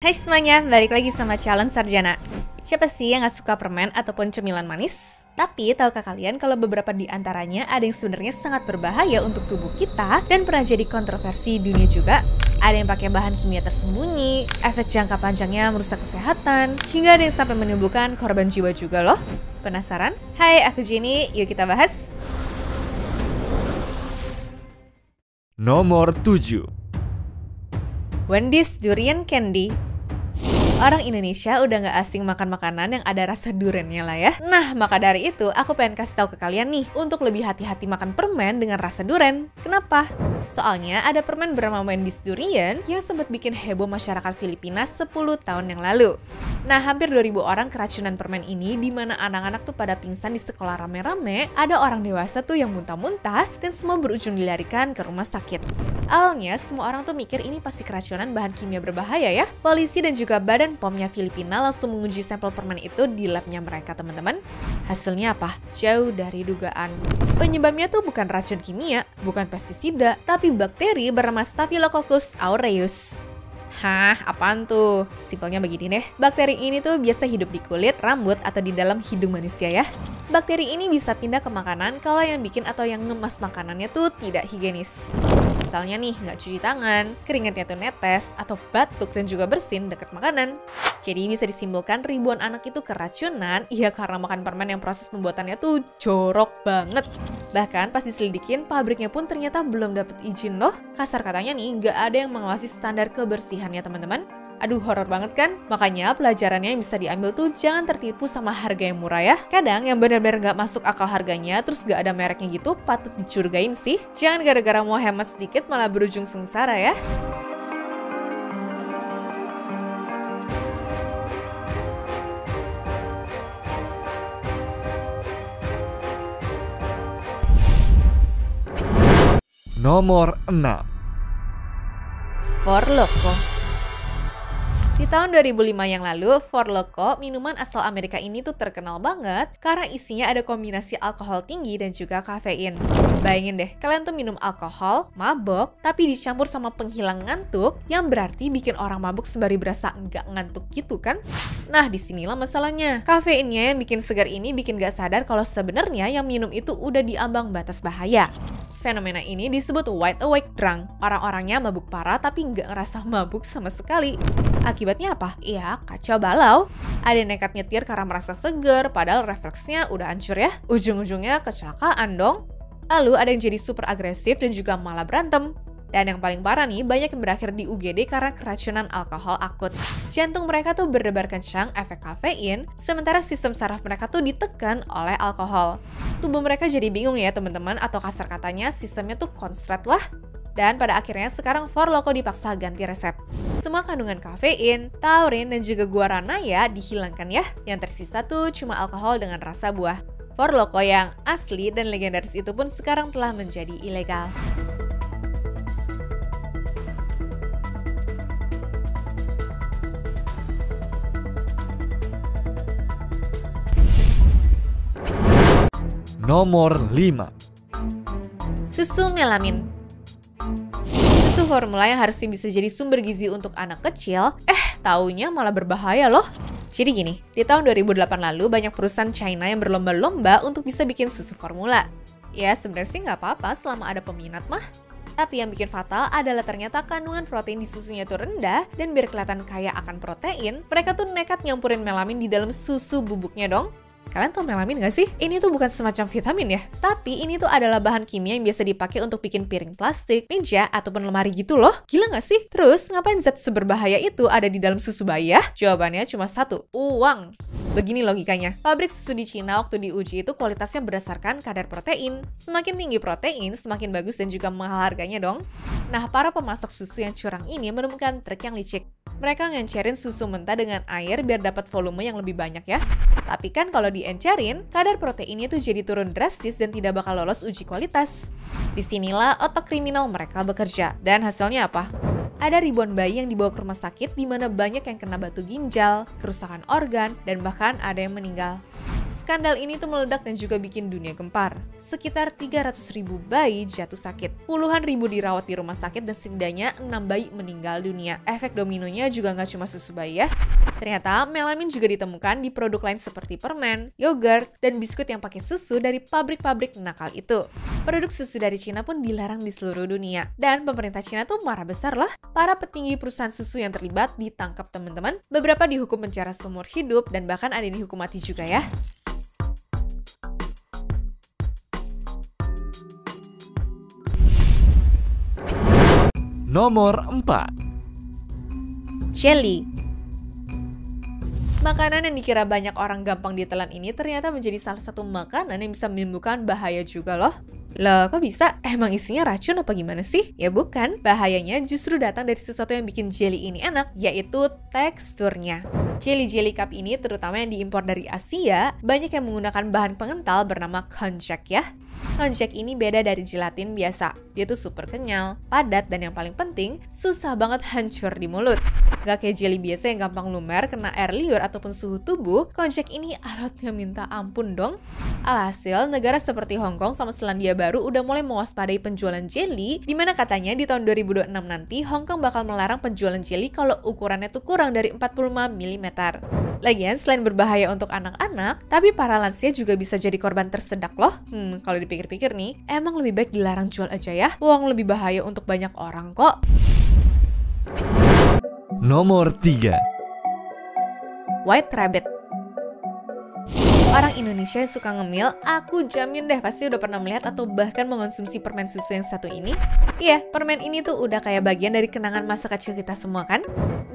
Hai semuanya, balik lagi sama Calon Sarjana. Siapa sih yang gak suka permen ataupun cemilan manis? Tapi tahukah kalian kalau beberapa di antaranya ada yang sebenarnya sangat berbahaya untuk tubuh kita dan pernah jadi kontroversi dunia juga? Ada yang pakai bahan kimia tersembunyi, efek jangka panjangnya merusak kesehatan, hingga ada yang sampai menimbulkan korban jiwa juga loh. Penasaran? Hai, aku Jenny, yuk kita bahas. Nomor 7. Wendy's Durian Candy. Orang Indonesia udah gak asing makan makanan yang ada rasa duriannya lah ya. Nah, maka dari itu aku pengen kasih tahu ke kalian nih untuk lebih hati-hati makan permen dengan rasa durian. Kenapa? Soalnya ada permen bernama Wendy's Durian yang sempat bikin heboh masyarakat Filipina 10 tahun yang lalu. Nah, hampir 2.000 orang keracunan permen ini, di mana anak-anak tuh pada pingsan di sekolah rame-rame, ada orang dewasa tuh yang muntah-muntah, dan semua berujung dilarikan ke rumah sakit. Awalnya, semua orang tuh mikir ini pasti keracunan bahan kimia berbahaya ya. Polisi dan juga Badan POM-nya Filipina langsung menguji sampel permen itu di labnya mereka, teman-teman. Hasilnya apa? Jauh dari dugaan. Penyebabnya tuh bukan racun kimia, bukan pestisida, tapi bakteri bernama Staphylococcus aureus. Hah, apaan tuh? Simpelnya begini deh, bakteri ini tuh biasa hidup di kulit, rambut, atau di dalam hidung manusia ya. Bakteri ini bisa pindah ke makanan kalau yang bikin atau yang ngemas makanannya tuh tidak higienis. Misalnya nih, nggak cuci tangan, keringatnya tuh netes, atau batuk dan juga bersin dekat makanan. Jadi bisa disimpulkan ribuan anak itu keracunan, ya karena makan permen yang proses pembuatannya tuh jorok banget. Bahkan pas diselidikin, pabriknya pun ternyata belum dapat izin loh. Kasar katanya nih, nggak ada yang mengawasi standar kebersihannya teman-teman. Aduh, horor banget kan? Makanya pelajarannya yang bisa diambil tuh jangan tertipu sama harga yang murah ya. Kadang yang benar-benar nggak masuk akal harganya, terus nggak ada mereknya gitu, patut dicurigain sih. Jangan gara-gara mau hemat sedikit malah berujung sengsara ya. Nomor 6. Four Loko. Di tahun 2005 yang lalu, Four Loko, minuman asal Amerika ini tuh terkenal banget karena isinya ada kombinasi alkohol tinggi dan juga kafein. Bayangin deh, kalian tuh minum alkohol, mabok, tapi dicampur sama penghilang ngantuk, yang berarti bikin orang mabuk sembari berasa nggak ngantuk gitu kan? Nah, disinilah masalahnya. Kafeinnya yang bikin segar ini bikin gak sadar kalau sebenarnya yang minum itu udah di ambang batas bahaya. Fenomena ini disebut wide awake drunk. Orang-orangnya mabuk parah tapi nggak ngerasa mabuk sama sekali. Akibatnya apa? Ya, kacau balau. Ada yang nekat nyetir karena merasa seger, padahal refleksnya udah hancur ya. Ujung-ujungnya kecelakaan dong. Lalu ada yang jadi super agresif dan juga malah berantem. Dan yang paling parah nih, banyak yang berakhir di UGD karena keracunan alkohol akut. Jantung mereka tuh berdebar kencang efek kafein, sementara sistem saraf mereka tuh ditekan oleh alkohol. Tubuh mereka jadi bingung ya teman-teman, atau kasar katanya sistemnya tuh konslet lah. Dan pada akhirnya sekarang Four Loko dipaksa ganti resep. Semua kandungan kafein, taurin, dan juga guarana ya dihilangkan ya. Yang tersisa tuh cuma alkohol dengan rasa buah. Four Loko yang asli dan legendaris itu pun sekarang telah menjadi ilegal. Nomor 5. Susu melamin. Susu formula yang harusnya bisa jadi sumber gizi untuk anak kecil, taunya malah berbahaya loh. Jadi gini, di tahun 2008 lalu banyak perusahaan China yang berlomba-lomba untuk bisa bikin susu formula. Ya sebenarnya sih nggak apa-apa selama ada peminat mah. Tapi yang bikin fatal adalah ternyata kandungan protein di susunya itu rendah, dan biar kelihatan kaya akan protein, mereka tuh nekat nyampurin melamin di dalam susu bubuknya dong. Kalian tau melamin gak sih? Ini tuh bukan semacam vitamin ya, tapi ini tuh adalah bahan kimia yang biasa dipakai untuk bikin piring plastik, meja, ataupun lemari gitu loh. Gila gak sih? Terus, ngapain zat seberbahaya itu ada di dalam susu bayi ya? Jawabannya cuma satu, uang. Begini logikanya, pabrik susu di Cina waktu diuji itu kualitasnya berdasarkan kadar protein. Semakin tinggi protein, semakin bagus dan juga mahal harganya dong. Nah, para pemasok susu yang curang ini menemukan trik yang licik. Mereka ngencerin susu mentah dengan air biar dapat volume yang lebih banyak ya. Tapi kan kalau diencerin, kadar proteinnya tuh jadi turun drastis dan tidak bakal lolos uji kualitas. Disinilah otak kriminal mereka bekerja. Dan hasilnya apa? Ada ribuan bayi yang dibawa ke rumah sakit di mana banyak yang kena batu ginjal, kerusakan organ, dan bahkan ada yang meninggal. Skandal ini tuh meledak dan juga bikin dunia gempar. Sekitar 300.000 bayi jatuh sakit, puluhan ribu dirawat di rumah sakit dan setidaknya 6 bayi meninggal dunia. Efek dominonya juga nggak cuma susu bayi ya. Ternyata melamin juga ditemukan di produk lain seperti permen, yogurt, dan biskuit yang pakai susu dari pabrik-pabrik nakal itu. Produk susu dari Cina pun dilarang di seluruh dunia. Dan pemerintah Cina tuh marah besar lah. Para petinggi perusahaan susu yang terlibat ditangkap teman-teman. Beberapa dihukum penjara seumur hidup dan bahkan ada yang dihukum mati juga ya. Nomor 4. Jelly. Makanan yang dikira banyak orang gampang ditelan ini ternyata menjadi salah satu makanan yang bisa menimbulkan bahaya juga loh. Loh, kok bisa? Emang isinya racun apa gimana sih? Ya bukan, bahayanya justru datang dari sesuatu yang bikin jelly ini enak, yaitu teksturnya. Jelly cup ini, terutama yang diimpor dari Asia, banyak yang menggunakan bahan pengental bernama konjac ya. Konjac ini beda dari gelatin biasa. Dia tuh super kenyal, padat, dan yang paling penting, susah banget hancur di mulut. Gak kayak jelly biasa yang gampang lumer, kena air liur ataupun suhu tubuh, konjac ini alotnya minta ampun dong. Alhasil, negara seperti Hong Kong sama Selandia Baru udah mulai mewaspadai penjualan jelly, dimana katanya di tahun 2026 nanti Hong Kong bakal melarang penjualan jelly kalau ukurannya tuh kurang dari 45 mm. Lagian, selain berbahaya untuk anak-anak, tapi para lansia juga bisa jadi korban tersedak loh. Kalau dipikir-pikir nih, emang lebih baik dilarang jual aja ya. Uang lebih bahaya untuk banyak orang kok. Nomor 3. White Rabbit. Orang Indonesia yang suka ngemil, aku jamin deh pasti udah pernah melihat atau bahkan mengonsumsi permen susu yang satu ini. Iya, permen ini tuh udah kayak bagian dari kenangan masa kecil kita semua kan?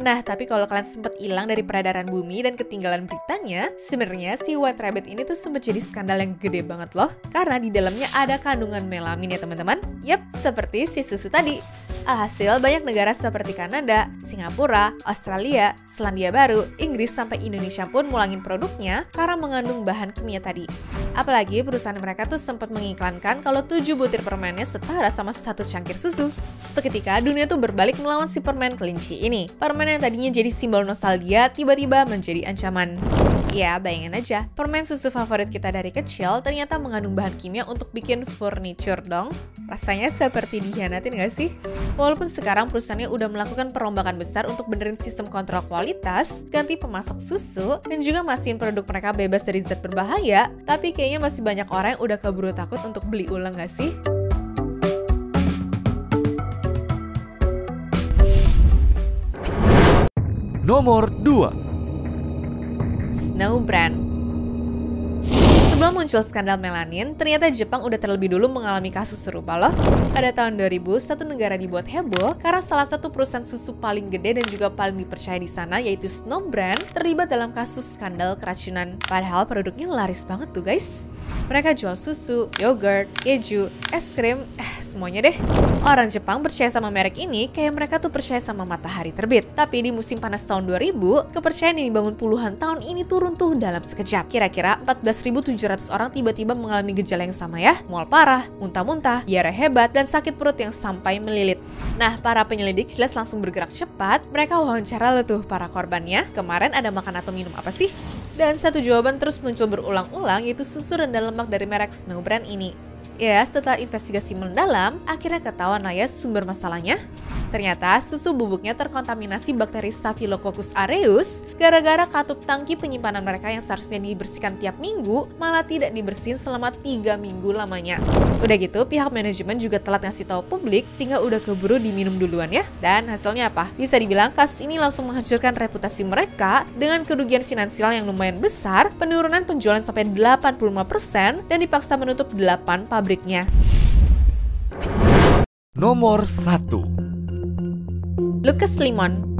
Nah, tapi kalau kalian sempat hilang dari peredaran bumi dan ketinggalan beritanya, sebenarnya si White Rabbit ini tuh sempat jadi skandal yang gede banget loh. Karena di dalamnya ada kandungan melamin ya teman-teman. Yap, seperti si susu tadi. Alhasil, banyak negara seperti Kanada, Singapura, Australia, Selandia Baru, Inggris, sampai Indonesia pun mulangin produknya karena mengandung bahan kimia tadi. Apalagi perusahaan mereka tuh sempat mengiklankan kalau 7 butir permennya setara sama 1 cangkir susu. Seketika, dunia tuh berbalik melawan si permen kelinci ini. Permen yang tadinya jadi simbol nostalgia, tiba-tiba menjadi ancaman. Ya, bayangin aja, permen susu favorit kita dari kecil ternyata mengandung bahan kimia untuk bikin furniture dong. Rasanya seperti dikhianatin gak sih? Walaupun sekarang perusahaannya udah melakukan perombakan besar untuk benerin sistem kontrol kualitas, ganti pemasok susu, dan juga mastiin produk mereka bebas dari zat berbahaya, tapi kayaknya masih banyak orang yang udah keburu takut untuk beli ulang gak sih? Nomor 2. Snow Brand. Sebelum muncul skandal melanin, ternyata Jepang udah terlebih dulu mengalami kasus serupa loh. Pada tahun 2000, satu negara dibuat heboh karena salah satu perusahaan susu paling gede dan juga paling dipercaya di sana, yaitu Snow Brand, terlibat dalam kasus skandal keracunan. Padahal produknya laris banget tuh guys. Mereka jual susu, yogurt, keju, es krim, semuanya deh. Orang Jepang percaya sama merek ini kayak mereka tuh percaya sama matahari terbit. Tapi di musim panas tahun 2000, kepercayaan yang dibangun puluhan tahun ini turun tuh dalam sekejap. Kira-kira 14.700 orang tiba-tiba mengalami gejala yang sama ya. Mual parah, muntah-muntah, diare hebat, dan sakit perut yang sampai melilit. Nah, para penyelidik jelas langsung bergerak cepat. Mereka wawancara lah tuh para korbannya. Kemarin ada makan atau minum apa sih? Dan satu jawaban terus muncul berulang-ulang, yaitu susu rendah lemak dari merek Snow Brand ini. Ya, setelah investigasi mendalam, akhirnya ketahuan lah ya sumber masalahnya. Ternyata susu bubuknya terkontaminasi bakteri Staphylococcus aureus gara-gara katup tangki penyimpanan mereka yang seharusnya dibersihkan tiap minggu malah tidak dibersihin selama 3 minggu lamanya. Udah gitu, pihak manajemen juga telat ngasih tahu publik sehingga udah keburu diminum duluan ya. Dan hasilnya apa? Bisa dibilang kasus ini langsung menghancurkan reputasi mereka dengan kerugian finansial yang lumayan besar, penurunan penjualan sampai 85%, dan dipaksa menutup 8 pabriknya. Nomor 1. Lucas Limon.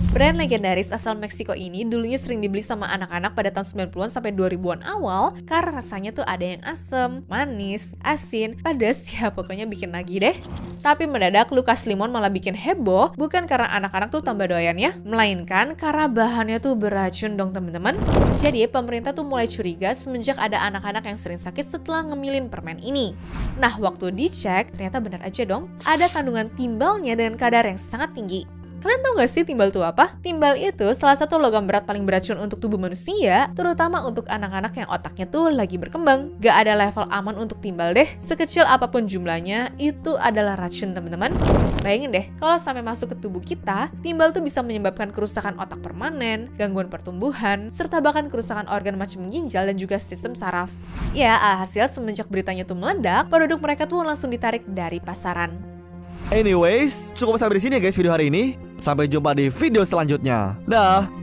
Brand legendaris asal Meksiko ini dulunya sering dibeli sama anak-anak pada tahun 90-an sampai 2000-an awal karena rasanya tuh ada yang asem, manis, asin, pedas, ya pokoknya bikin lagi deh. Tapi mendadak Lucas Limon malah bikin heboh, bukan karena anak-anak tuh tambah doyan ya, melainkan karena bahannya tuh beracun dong teman-teman. Jadi pemerintah tuh mulai curiga semenjak ada anak-anak yang sering sakit setelah ngemilin permen ini. Nah, waktu dicek, ternyata benar aja dong, ada kandungan timbalnya dengan kadar yang sangat tinggi. Kalian tahu gak sih timbal itu apa? Timbal itu salah satu logam berat paling beracun untuk tubuh manusia, terutama untuk anak-anak yang otaknya tuh lagi berkembang. Gak ada level aman untuk timbal deh. Sekecil apapun jumlahnya, itu adalah racun teman-teman. Bayangin deh, kalau sampai masuk ke tubuh kita, timbal tuh bisa menyebabkan kerusakan otak permanen, gangguan pertumbuhan, serta bahkan kerusakan organ macam ginjal dan juga sistem saraf. Ya, alhasil semenjak beritanya tuh meledak, produk mereka tuh langsung ditarik dari pasaran. Anyways, cukup sampai di sini ya guys video hari ini. Sampai jumpa di video selanjutnya. Dah.